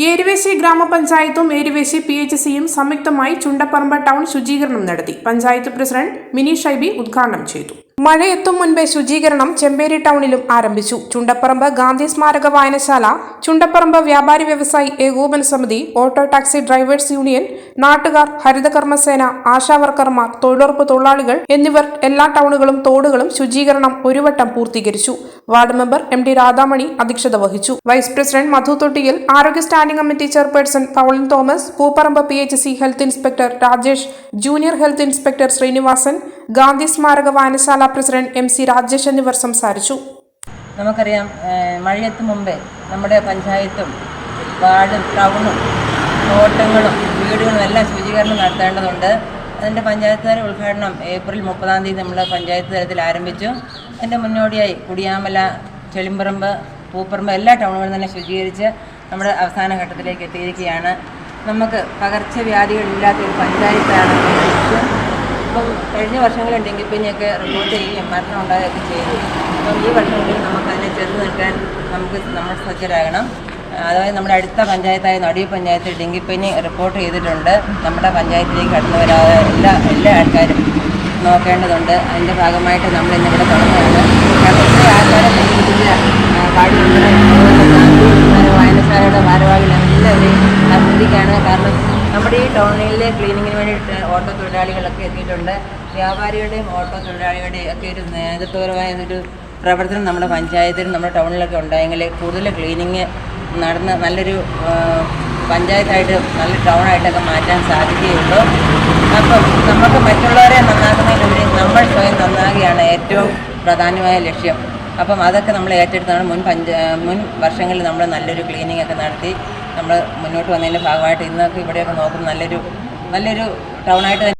ഏരുവേശി ഗ്രാമപഞ്ചായത്തും ഏരുവേശി PHCയും സംയുക്തമായി ചുണ്ടപ്പറമ്പ് ടൗൺ ശുചീകരണം നടത്തി. പഞ്ചായത്ത് പ്രസിഡന്റ് മിനി ഷൈബി ഉദ്ഘാടനം ചെയ്തു. മഴയെത്തും മുൻപേ ശുചീകരണം ചെമ്പേരി ടൗണിലും ആരംഭിച്ചു. ചുണ്ടപ്പറമ്പ് ഗാന്ധി സ്മാരക വായനശാല, ചുണ്ടപ്പറമ്പ് വ്യാപാരി വ്യവസായി ഏകോപന സമിതി, ഓട്ടോ ടാക്സി ഡ്രൈവേഴ്സ് യൂണിയൻ, നാട്ടുകാർ, ഹരിതകർമ്മസേന, ആശാവർക്കർമാർ, തൊഴിലുറപ്പ് തൊഴിലാളികൾ എന്നിവർ എല്ലാ ടൗണുകളും തോടുകളും ശുചീകരണം ഒരു വട്ടം പൂർത്തീകരിച്ചു. വാർഡ് മെമ്പർ MD രാധാമണി അധ്യക്ഷത വഹിച്ചു. വൈസ് പ്രസിഡന്റ് മധു തൊട്ടിയിൽ, ആരോഗ്യ standing committee chairperson Pauline Thomas, Pupparamba PHC health inspector Rajesh, junior health inspector Sreenivasan, Gandhi സ്മാരക വായനശാല പ്രസിഡന്റ് MC രാജേഷ് എന്നിവർ സംസാരിച്ചു. നമുക്കറിയാം, മഴയെത്തും മുമ്പേ നമ്മുടെ പഞ്ചായത്തും വാർഡും ടൗണും തോട്ടങ്ങളും വീടുകളും എല്ലാം ശുചീകരണം നടത്തേണ്ടതുണ്ട്. അതിൻ്റെ പഞ്ചായത്ത് തല ഉദ്ഘാടനം ഏപ്രിൽ 30-ാം തീയതി നമ്മൾ പഞ്ചായത്ത് തലത്തിൽ ആരംഭിച്ചു. അതിൻ്റെ മുന്നോടിയായി കുടിയാമല, ചെളിമ്പറമ്പ്, പൂപ്പറമ്പ് എല്ലാ ടൗണുകളും തന്നെ ശുചീകരിച്ച് നമ്മുടെ അവസാന ഘട്ടത്തിലേക്ക് എത്തിയിരിക്കുകയാണ്. നമുക്ക് പകർച്ചവ്യാധികളില്ലാത്തൊരു പഞ്ചായത്താണ്. ഇപ്പം കഴിഞ്ഞ വർഷങ്ങളിൽ ഡെങ്കിപ്പനിയൊക്കെ റിപ്പോർട്ട് ചെയ്യുകയും മരണം ഉണ്ടാകുകയൊക്കെ ചെയ്തു. അപ്പം ഈ വർഷങ്ങളിൽ നമുക്കതിനെ ചെറുത്ത് നിൽക്കാൻ നമ്മൾ സജ്ജരാകണം. അതായത് നമ്മുടെ അടുത്ത പഞ്ചായത്തായ നടിയൂർ പഞ്ചായത്തിൽ ഡെങ്കിപ്പനി റിപ്പോർട്ട് ചെയ്തിട്ടുണ്ട്. നമ്മുടെ പഞ്ചായത്തിലേക്ക് കടന്നു വരാതെ എല്ലാ ആൾക്കാരും നോക്കേണ്ടതുണ്ട്. അതിൻ്റെ ഭാഗമായിട്ട് നമ്മൾ ഇന്നിവിടെ തുടങ്ങുകയാണ്. കാരണം ഇത്ര ആൾക്കാരെ സംബന്ധിച്ച വാർഡ് മെമ്പർ, വായനശാലയുടെ ഭാരവാഹികളെല്ലാവരെയും അഭിനന്ദിക്കുകയാണ്. കാരണം നമ്മുടെ ഈ ടൗണിലെ ക്ലീനിങ്ങിന് വേണ്ടി ഓട്ടോ തൊഴിലാളികളൊക്കെ എത്തിയിട്ടുണ്ട്. വ്യാപാരികളുടെയും ഓട്ടോ തൊഴിലാളികളുടെയും ഒക്കെ ഒരു നേതൃത്വപരമായ ഒരു പ്രവർത്തനം നമ്മുടെ പഞ്ചായത്തിലും നമ്മുടെ ടൗണിലൊക്കെ ഉണ്ടായെങ്കിൽ കൂടുതൽ ക്ലീനിങ് നടന്ന് നല്ലൊരു പഞ്ചായത്തായിട്ട് നല്ല ടൗണായിട്ടൊക്കെ മാറ്റാൻ സാധിക്കുകയുള്ളൂ. അപ്പം നമുക്ക് മറ്റുള്ളവരെ നന്നാക്കുന്നതിലുപരി നമ്മൾ സ്വയം നന്നാകുകയാണ് ഏറ്റവും പ്രധാനമായ ലക്ഷ്യം. അപ്പം അതൊക്കെ നമ്മൾ ഏറ്റെടുത്താണ് മുൻ വർഷങ്ങളിൽ നമ്മൾ നല്ലൊരു ക്ലീനിങ് ഒക്കെ നടത്തി നമ്മൾ മുന്നോട്ട് വന്നതിൻ്റെ ഭാഗമായിട്ട് ഇന്നൊക്കെ ഇവിടെയൊക്കെ നോക്കുമ്പോൾ നല്ലൊരു ടൗണായിട്ട്